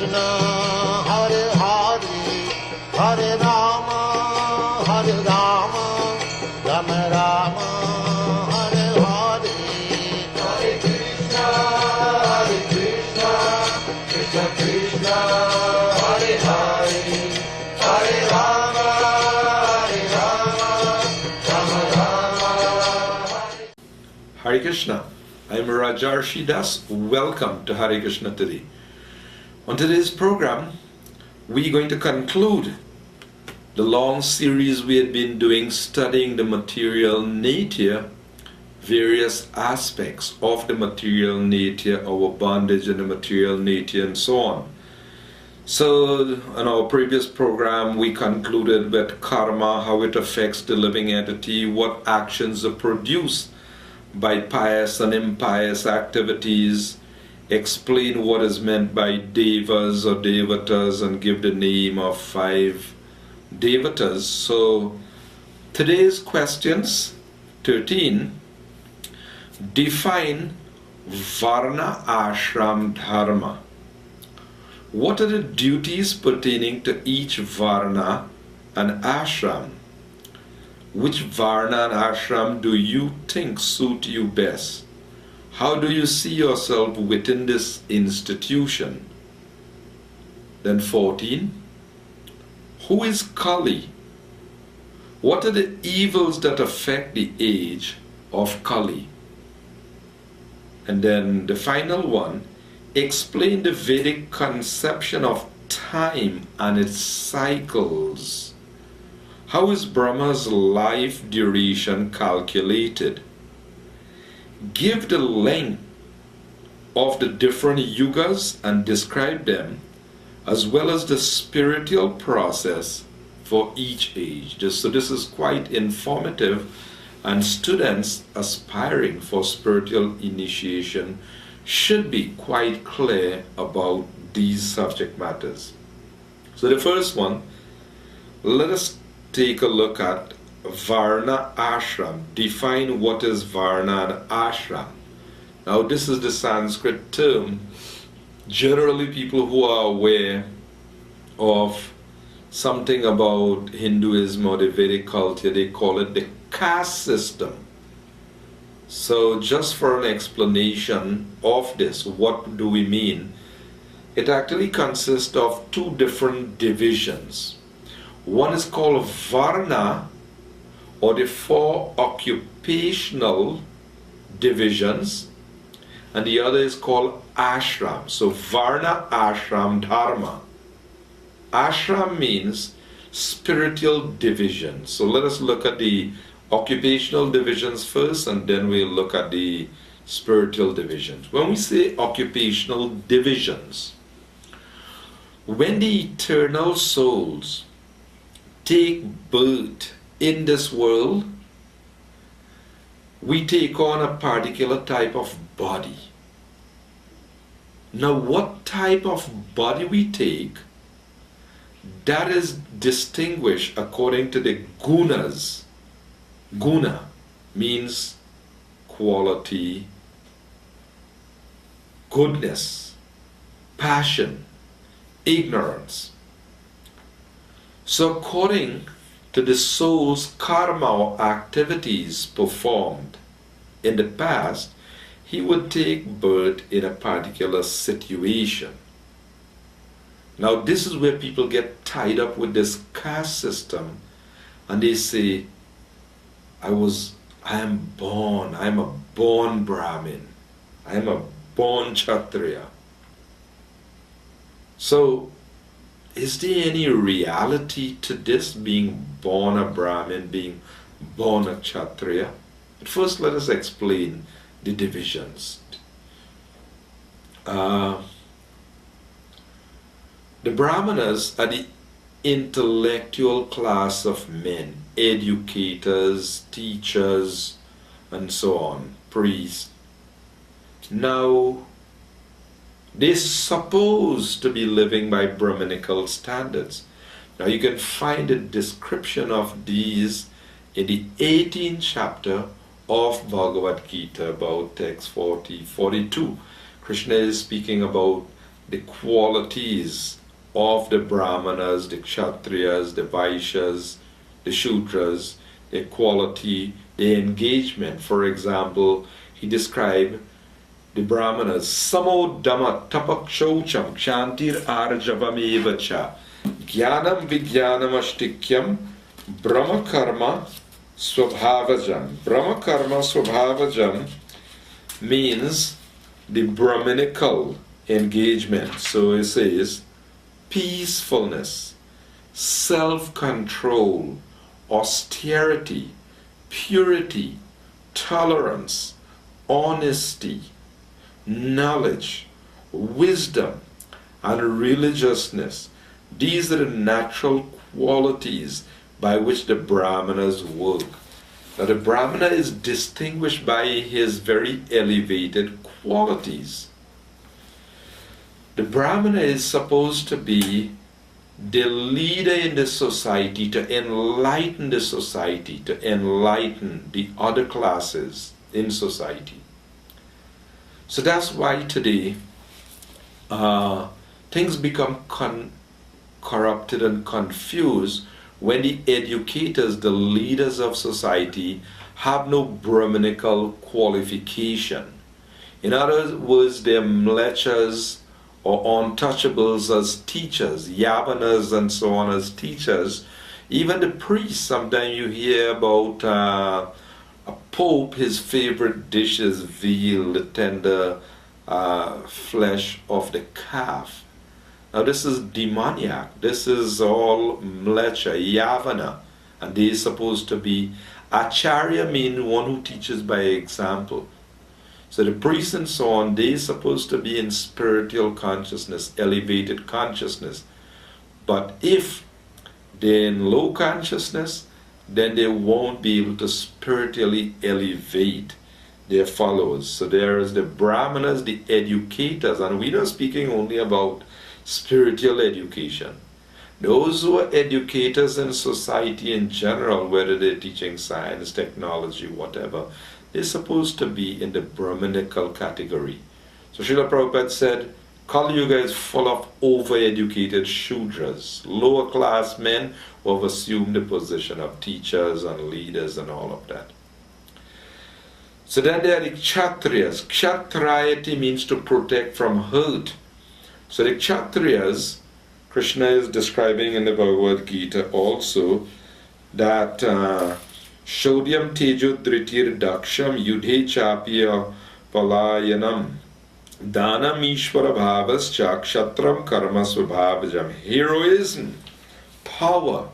Krishna, Hare Hare, Hare Rama, Rama Rama, Hare Hare, Hare Krishna, Krishna Krishna, Hare Hare, Hare Rama, Rama Rama. Hare Krishna. I'm Rajarsi Dasa. Welcome to Hare Krishna today. On today's program, we're going to conclude the long series we had been doing studying the material nature, various aspects of the material nature, our bondage in the material nature, and so on. So, in our previous program, we concluded with karma, how it affects the living entity, what actions are produced by pious and impious activities, explain what is meant by devas or devatas, and give the name of 5 devatas. So today's questions 13, define varna ashram dharma. What are the duties pertaining to each varna and ashram? Which varna and ashram do you think suit you best? How do you see yourself within this institution? Then 14, who is Kali? What are the evils that affect the age of Kali? And then the final one, explain the Vedic conception of time and its cycles. How is Brahma's life duration calculated? Give the length of the different yugas and describe them, as well as the spiritual process for each age. So this is quite informative, and students aspiring for spiritual initiation should be quite clear about these subject matters. So the first one, let us take a look at Varna Ashram. Define what is Varna and Ashram. Now this is the Sanskrit term. Generally people who are aware of something about Hinduism or the Vedic culture, they call it the caste system. So just for an explanation of this, what do we mean? It actually consists of 2 different divisions. One is called Varna, or the 4 occupational divisions, and the other is called Ashram. So Varna, Ashram, Dharma. Ashram means spiritual division. So let us look at the occupational divisions first, and then we'll look at the spiritual divisions. When we say occupational divisions, when the eternal souls take birth in this world, we take on a particular type of body. Now what type of body we take, that is distinguished according to the gunas. Guna means quality, goodness, passion, ignorance. So according to the soul's karma or activities performed in the past, he would take birth in a particular situation. Now this is where people get tied up with this caste system, and they say, I'm a born Brahmin, I'm a born Kshatriya. So is there any reality to this, being born a Brahmin, being born a Kshatriya? But first let us explain the divisions. The Brahmanas are the intellectual class of men, educators, teachers, and so on, priests. Now, they're supposed to be living by Brahminical standards. Now you can find a description of these in the 18th chapter of Bhagavad Gita, about text 40, 42. Krishna is speaking about the qualities of the Brahmanas, the Kshatriyas, the Vaishyas, the Shudras, the quality, the engagement. For example, he described the Brahmanas, Samo Dhamma Tapak Shaucham Kshantir Arjavamevacha cha Jnanam Vijnanam Ashtikyam Brahma Karma Swabhavajam. Brahma Karma Swabhavajam means the Brahminical engagement. So it says peacefulness, self-control, austerity, purity, tolerance, honesty, knowledge, wisdom, and religiousness. These are the natural qualities by which the Brahmanas work. Now the Brahmana is distinguished by his very elevated qualities. The Brahmana is supposed to be the leader in the society, to enlighten the society, to enlighten the other classes in society. So that's why today things become corrupted and confused when the educators, the leaders of society, have no Brahminical qualification. In other words, they're mlechas or untouchables as teachers, yavanas and so on as teachers. Even the priests, sometimes you hear about a pope, his favorite dish is veal, the tender flesh of the calf. Now this is demoniac. This is all mlecha, yavana, and they are supposed to be acharya, mean one who teaches by example. So the priests and so on, they're supposed to be in spiritual consciousness, elevated consciousness. But if they're in low consciousness, then they won't be able to spiritually elevate their followers. So there is the Brahmanas, the educators, and we're not speaking only about spiritual education. Those who are educators in society in general, whether they're teaching science, technology, whatever, they're supposed to be in the Brahminical category. So Srila Prabhupada said, Kali Yuga is full of overeducated Shudras, lower class men who have assumed the position of teachers and leaders and all of that. So then there are the Kshatriyas. Kshatriyati means to protect from hurt. So the Kshatriyas, Krishna is describing in the Bhagavad Gita also that Shodyam Tejo Dritir Daksham Yudhe Chapya Palayanam Danam Ishvara Bhavas Chakshatram Karma Swabhavajam. Heroism, power,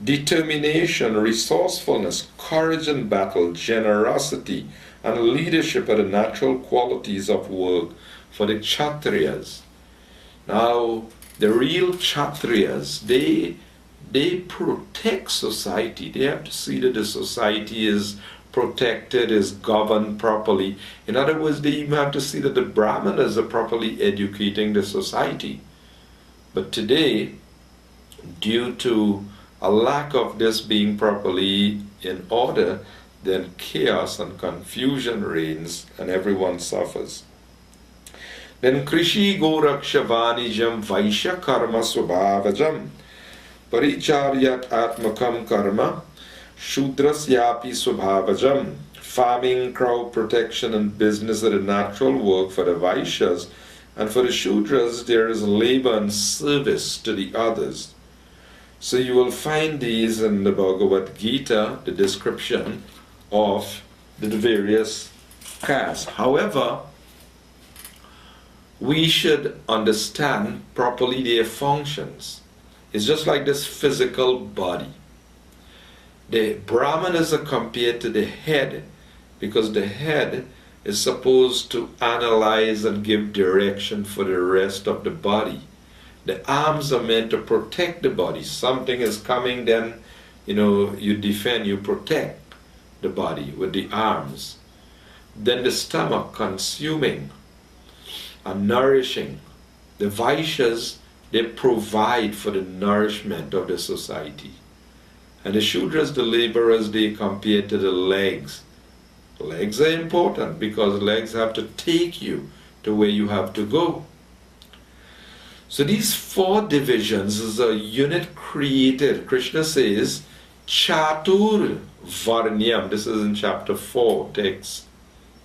determination, resourcefulness, courage in battle, generosity, and leadership are the natural qualities of work for the Kshatriyas. Now, the real Kshatriyas, they protect society. They have to see that the society is protected, is governed properly. In other words, they even have to see that the Brahmanas are properly educating the society. But today, due to a lack of this being properly in order, then chaos and confusion reigns and everyone suffers. Then Krishi Gorakshavanijam Vaishya Karma Swabhavajam Paricharyat Atmakam Karma Shudrasyapi Swabhavajam. Farming, crowd protection, and business are the natural work for the Vaishyas, and for the Shudras there is labor and service to the others. So you will find these in the Bhagavad Gita, the description of the various castes. However, we should understand properly their functions. It's just like this physical body. The Brahmanas are compared to the head because the head is supposed to analyze and give direction for the rest of the body. The arms are meant to protect the body. Something is coming, then you defend, you protect the body with the arms. Then the stomach, consuming and nourishing. The Vaishyas, they provide for the nourishment of the society. And the Shudras, the laborers, they compare to the legs. Legs are important because legs have to take you to where you have to go. So these 4 divisions is a unit created. Krishna says, Chatur Varnyam. This is in chapter 4, text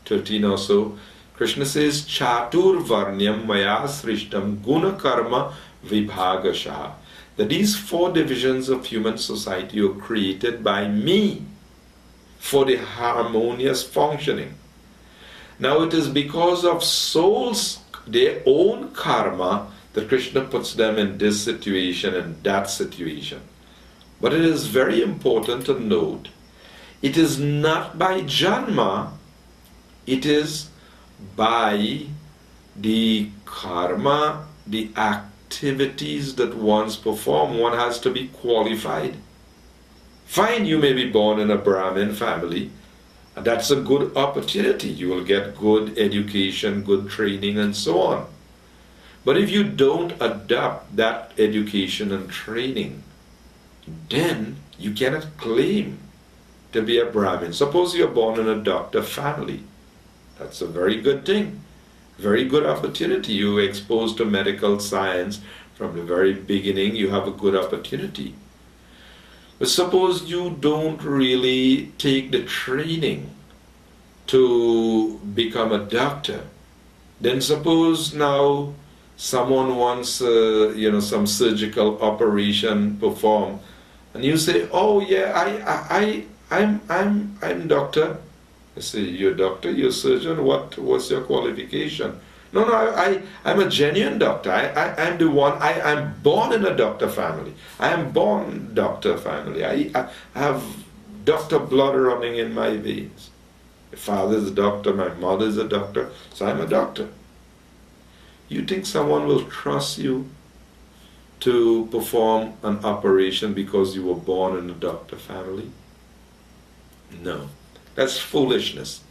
13 or so. Krishna says, Chatur Varnyam Maya Srishtam Guna Karma Vibhagashaha. That these 4 divisions of human society were created by me for the harmonious functioning. Now it is because of souls, their own karma, that Krishna puts them in this situation and that situation. But it is very important to note, it is not by janma, it is by the karma, the activities that one's perform. One has to be qualified. Fine, you may be born in a Brahmin family, and that's a good opportunity. You will get good education, good training, and so on. But if you don't adopt that education and training, then you cannot claim to be a Brahmin. Suppose you're born in a doctor family. That's a very good thing. Very good opportunity. You were exposed to medical science from the very beginning. You have a good opportunity. But suppose you don't really take the training to become a doctor. Then suppose now someone wants some surgical operation performed, and you say, oh yeah, I'm doctor. I say, you're doctor, you're surgeon, what's your qualification? No, I'm a genuine doctor. I'm the one, I'm born in a doctor family. I am born doctor family. I have doctor blood running in my veins. My father's a doctor, my mother's a doctor, so I'm a doctor. You think someone will trust you to perform an operation because you were born in a doctor family? No, that's foolishness.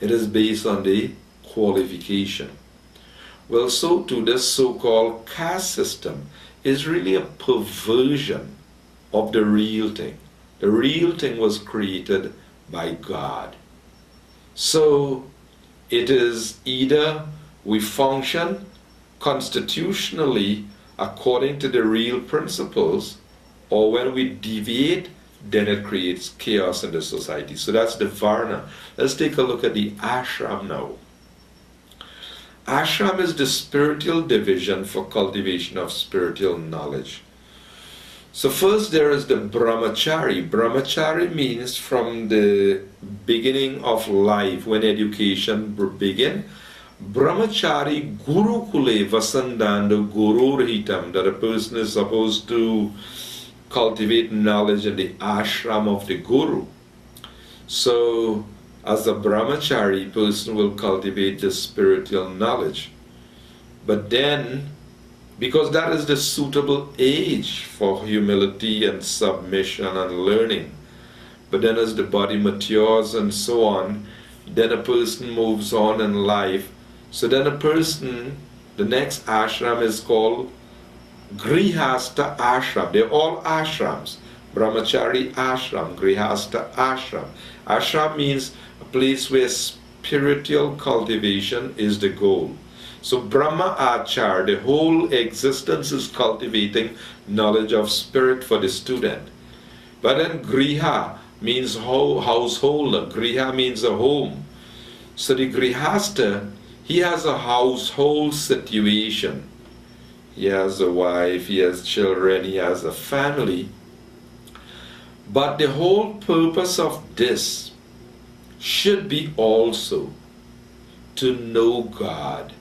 It is based on the qualification. Well, so too, this so-called caste system is really a perversion of the real thing. The real thing was created by God. So it is either we function constitutionally according to the real principles, or when we deviate, then it creates chaos in the society. So that's the Varna. Let's take a look at the ashram now. Ashram is the spiritual division for cultivation of spiritual knowledge. So first there is the brahmachari. Brahmachari means from the beginning of life, when education begins. Brahmachari gurukule vasandanda gururhitam, that a person is supposed to cultivate knowledge in the ashram of the guru. So as a brahmachari, person will cultivate the spiritual knowledge. But then, because that is the suitable age for humility and submission and learning, but then as the body matures and so on, then a person moves on in life. So then a person, the next ashram is called Grihasta ashram. They're all ashrams. Brahmachari ashram, Grihasta ashram. Ashram means a place where spiritual cultivation is the goal. So Brahma Achar, the whole existence is cultivating knowledge of spirit for the student. But then Griha means householder. Griha means a home. So the Grihasta, he has a household situation. He has a wife, he has children, he has a family. But the whole purpose of this should be also to know God.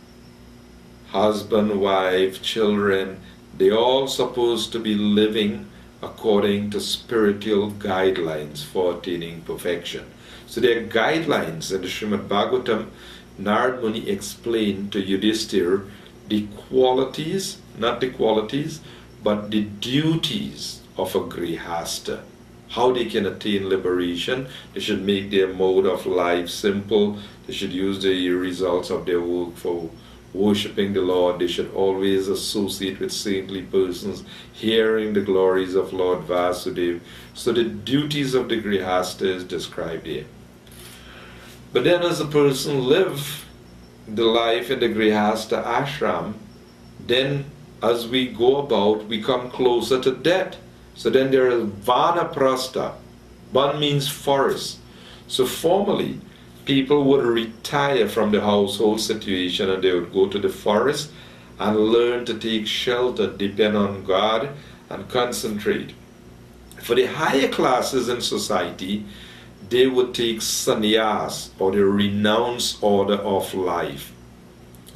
Husband, wife, children, they all supposed to be living according to spiritual guidelines for attaining perfection. So there are guidelines in the Srimad Bhagavatam. Narad Muni explained to Yudhishthira the qualities, not the qualities, but the duties of a grihasta. How they can attain liberation. They should make their mode of life simple. They should use the results of their work for worshipping the Lord. They should always associate with saintly persons, hearing the glories of Lord Vasudeva. So the duties of the grihasta is described here. But then as a person live the life in the grihasta ashram, then as we go about, we come closer to death. So then there is vanaprastha. Van means forest. So formerly, people would retire from the household situation and they would go to the forest and learn to take shelter, depend on God, and concentrate. For the higher classes in society, they would take sannyas, or the renounced order of life.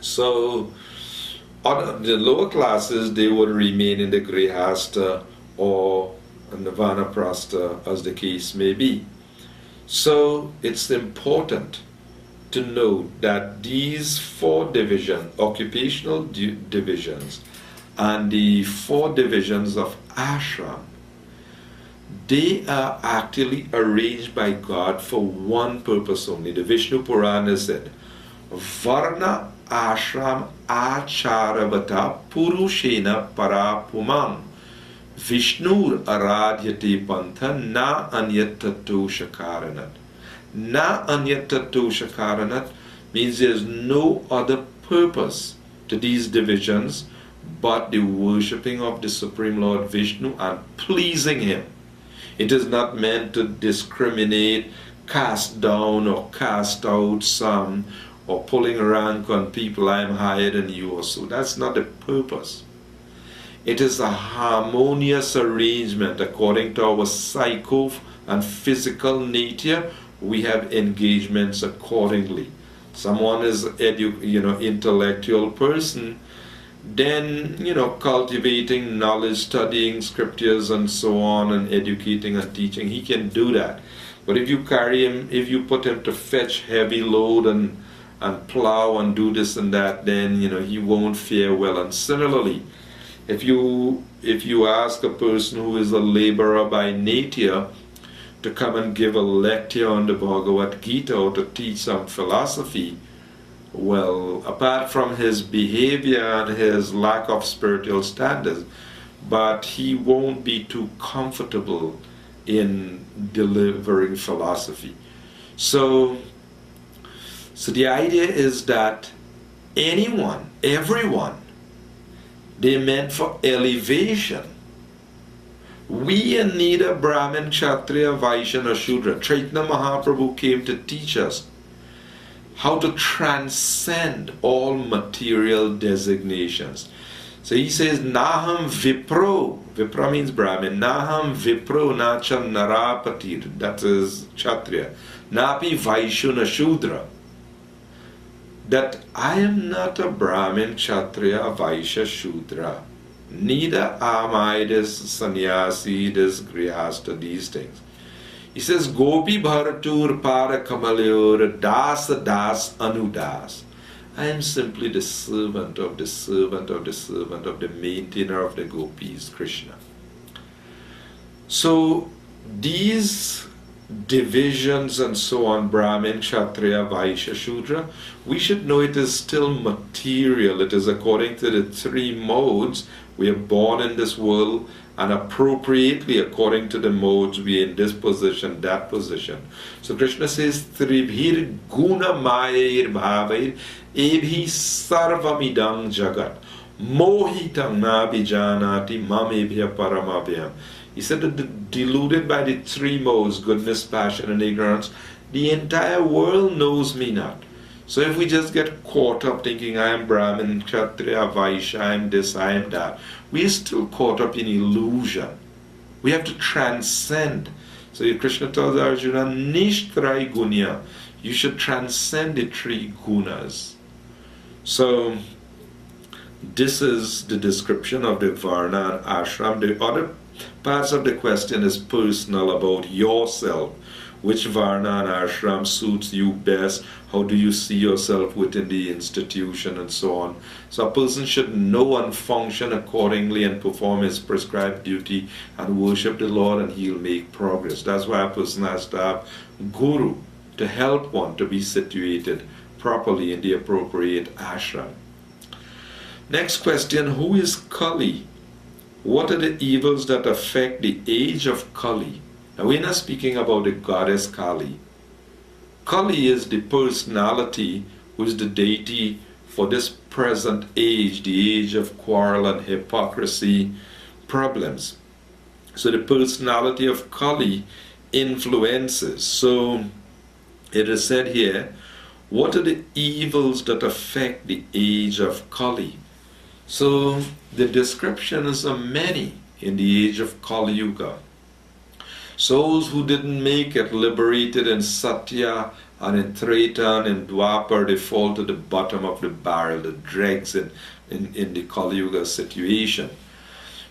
So the lower classes, they would remain in the grihastha or in the vanaprastha, as the case may be. So it's important to note that these four divisions, occupational divisions, and the four divisions of ashram, they are actually arranged by God for one purpose only. The Vishnu Purana said, Varna ashram acharavata purushena parapumam Vishnur aradhyate pantha na anyatato shakaranat. Na anyatato shakaranat means there's no other purpose to these divisions but the worshipping of the Supreme Lord Vishnu and pleasing Him. It is not meant to discriminate, cast down or cast out some, or pulling rank on people, I'm higher than you or so. That's not the purpose. It is a harmonious arrangement according to our psycho and physical nature. We have engagements accordingly. Someone is intellectual person, then cultivating knowledge, studying scriptures and so on, and educating and teaching, he can do that. But if you carry him, if you put him to fetch heavy load and plow and do this and that, then he won't fare well. And similarly, if you ask a person who is a laborer by nature to come and give a lecture on the Bhagavad Gita or to teach some philosophy, well, apart from his behavior and his lack of spiritual standards, but he won't be too comfortable in delivering philosophy. So the idea is that everyone, they're meant for elevation. We are neither Brahmin, Kshatriya, Vaishya, nor Shudra. Chaitanya Mahaprabhu came to teach us how to transcend all material designations. So he says, Naham Vipro. Vipra means Brahmin. Naham Vipro Nacha Narapatir. That is Kshatriya. Napi Vaishya na Shudra. That I am not a Brahmin, Kshatriya, Vaishya, Shudra. Neither am I this sannyasi, this grihastha, these things. He says, Gopi Bharatur Para Kamalyor Dasa Das Anudas. I am simply the servant of the servant of the servant of the maintainer of the gopis, Krishna. So these divisions and so on, Brahmin, Kshatriya, Vaishya, Shudra, we should know it is still material. It is according to the three modes. We are born in this world, and appropriately according to the modes we are in this position, that position. So Krishna says, Tribhir guna mayir bhavair ebhi sarvamidang jagat mohitang nabhijanati mamebhya paramabhyam. He said that deluded by the three modes, goodness, passion, and ignorance, the entire world knows me not. So if we just get caught up thinking I am Brahmin, Kshatriya, Vaishya, I am this, I am that, we are still caught up in illusion. We have to transcend. So Krishna tells Arjuna, Nishtrai Gunya, you should transcend the three gunas. So this is the description of the Varna and Ashram. The other parts of the question is personal, about yourself. Which Varna and Ashram suits you best? How do you see yourself within the institution and so on? So a person should know and function accordingly and perform his prescribed duty and worship the Lord, and he'll make progress. That's why a person has to have Guru to help one to be situated properly in the appropriate ashram. Next question, who is Kali? What are the evils that affect the age of Kali? Now we're not speaking about the goddess Kali. Kali is the personality who is the deity for this present age, the age of quarrel and hypocrisy problems. So the personality of Kali influences. So it is said here, what are the evils that affect the age of Kali? So the descriptions are many in the age of Kali Yuga. Souls who didn't make it liberated in Satya and in Treta and in Dwapar, they fall to the bottom of the barrel, the dregs in the Kali Yuga situation.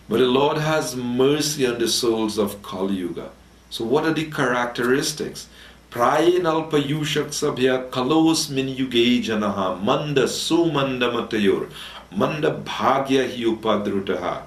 But the Lord has mercy on the souls of Kali Yuga. So what are the characteristics? Prayen alpayushak sabhya kalos min yuge janaha manda sumanda matayor manda bhagya hi upadrutaha.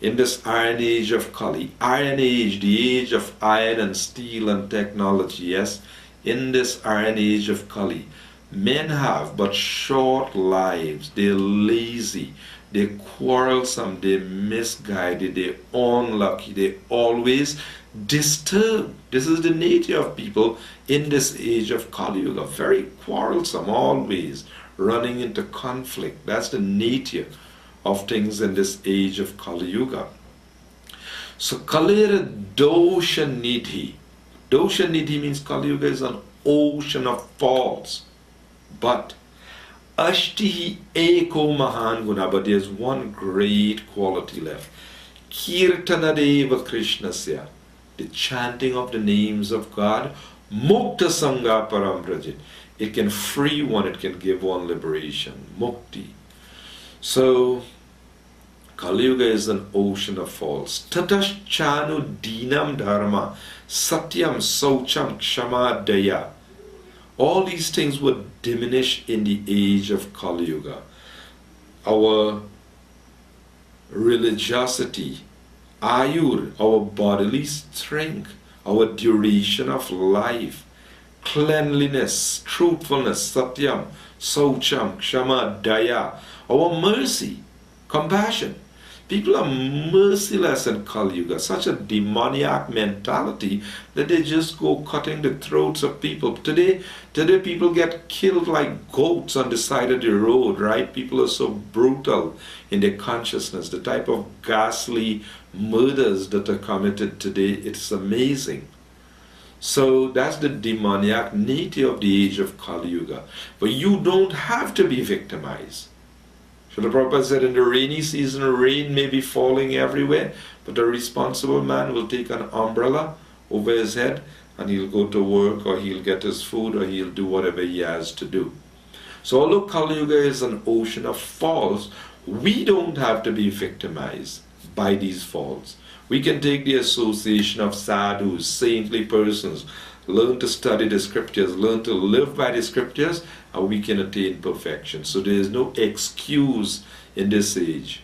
In this iron age of Kali, iron age, the age of iron and steel and technology, yes, in this iron age of Kali, men have but short lives. They're lazy, they're quarrelsome, they're misguided, they're unlucky, they're always disturbed. This is the nature of people in this age of Kali Yuga. Very quarrelsome, always running into conflict. That's the nature of things in this age of Kali Yuga. So Kalira Dosha Nidhi. Dosha Nidhi means Kali Yuga is an ocean of faults. But Ashtihi Eko Mahan Guna, but there's one great quality left. Kirtanadeva Krishnasya, the chanting of the names of God. Mukta Sangha Parambrajit. It can free one, it can give one liberation. Mukti. So, Kali Yuga is an ocean of faults. Tatash chanu dinam dharma, satyam saucham kshama daya. All these things would diminish in the age of Kali Yuga. Our religiosity, ayur, our bodily strength, our duration of life, cleanliness, truthfulness, satyam, saucham, kshama, daya, our mercy, compassion. People are merciless in Kali Yuga, such a demoniac mentality that they just go cutting the throats of people. Today people get killed like goats on the side of the road, right? People are so brutal in their consciousness. The type of ghastly murders that are committed today, it's amazing. So that's the demoniac nature of the age of Kali Yuga. But you don't have to be victimized. Srila Prabhupada said in the rainy season, rain may be falling everywhere, but a responsible man will take an umbrella over his head and he'll go to work, or he'll get his food, or he'll do whatever he has to do. So although Kali Yuga is an ocean of faults, we don't have to be victimized by these faults. We can take the association of sadhus, saintly persons, learn to study the scriptures, learn to live by the scriptures, and we can attain perfection. So there is no excuse in this age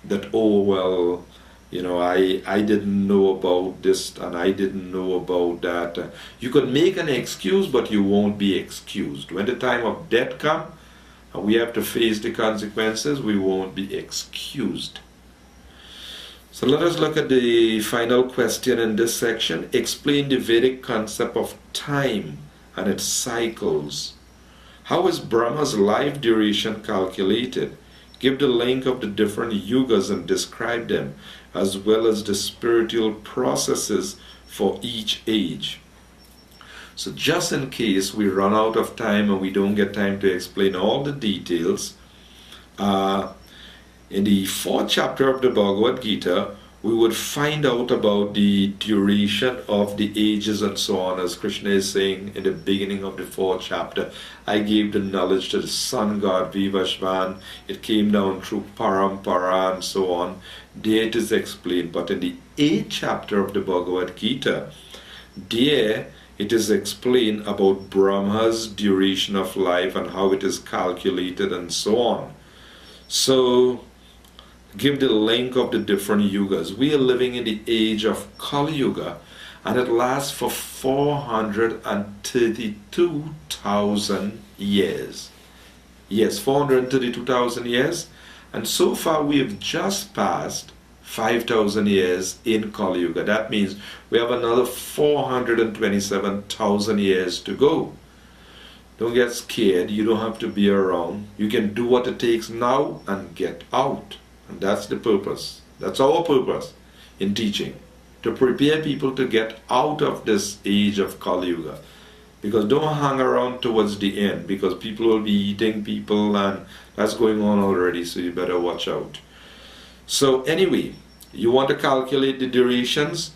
that, oh well, I didn't know about this and I didn't know about that. You can make an excuse, but you won't be excused. When the time of death comes and we have to face the consequences, we won't be excused. So let us look at the final question in this section. Explain the Vedic concept of time and its cycles. How is Brahma's life duration calculated? Give the link of the different yugas and describe them, as well as the spiritual processes for each age. So just in case we run out of time and we don't get time to explain all the details, in the 4th chapter of the Bhagavad Gita, we would find out about the duration of the ages and so on. As Krishna is saying in the beginning of the 4th chapter, I gave the knowledge to the sun god Vivashvan. It came down through Parampara and so on. There it is explained. But in the 8th chapter of the Bhagavad Gita, there it is explained about Brahma's duration of life and how it is calculated and so on. So give the link of the different yugas. We are living in the age of Kali Yuga, and it lasts for 432,000 years. Yes, 432,000 years. And so far we have just passed 5,000 years in Kali Yuga. That means we have another 427,000 years to go. Don't get scared. You don't have to be around. You can do what it takes now and get out. And that's the purpose. That's our purpose in teaching. To prepare people to get out of this age of Kali Yuga. Because don't hang around towards the end, because people will be eating people, and that's going on already, so you better watch out. So anyway, you want to calculate the durations,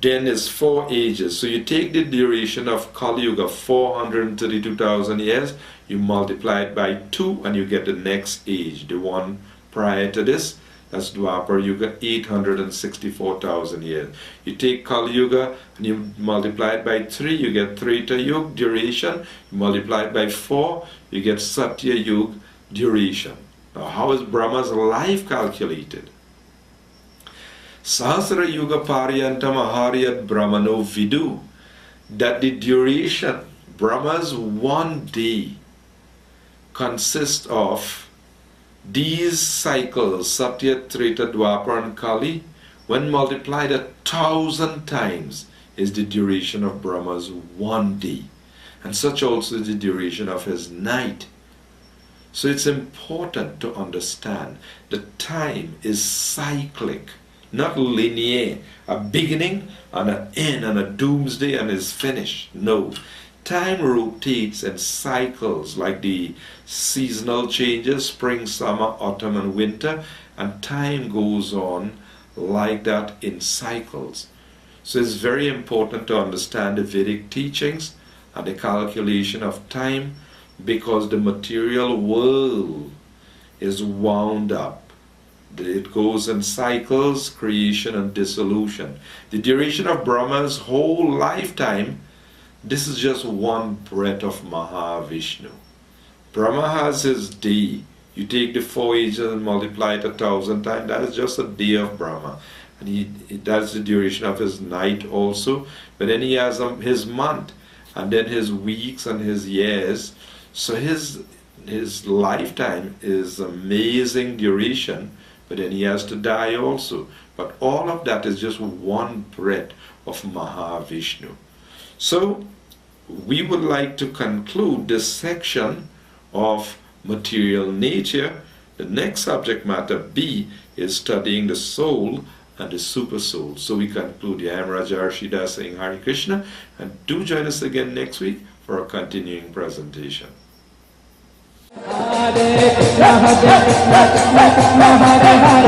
then it's 4 ages. So you take the duration of Kali Yuga, 432,000 years, you multiply it by 2 and you get the next age, the one prior to this. That's Dwapar Yuga, 864,000 years. You take Kali Yuga and you multiply it by 3, you get Treta Yuga duration. You multiply it by 4, you get Satya Yuga duration. Now, how is Brahma's life calculated? Sahasra Yuga Paryanta Maharyat Brahmano Vidu, that the duration, Brahma's one day, consists of these cycles, Satya, Treta, Dwapar and Kali, when multiplied 1,000 times, is the duration of Brahma's one day. And such also is the duration of his night. So it's important to understand that time is cyclic, not linear, a beginning and an end and a doomsday and is finished. No. Time rotates and cycles like the seasonal changes, spring, summer, autumn and winter, and time goes on like that in cycles. So it's very important to understand the Vedic teachings and the calculation of time, because the material world is wound up. It goes in cycles, creation and dissolution. The duration of Brahma's whole lifetime, this is just one breath of Mahavishnu. Brahma has his day. You take the 4 ages and multiply it 1,000 times, that is just a day of Brahma. And that's the duration of his night also. But then he has his month, and then his weeks and his years. So his lifetime is amazing duration, but then he has to die also. But all of that is just one breath of Mahavishnu. So we would like to conclude this section of material nature. The next subject matter, B, is studying the soul and the super soul. So we conclude. I am Rajarsi Dasa saying Hare Krishna, and do join us again next week for a continuing presentation. Hare Krishna, Hare Krishna, Krishna Krishna, Hare Hare.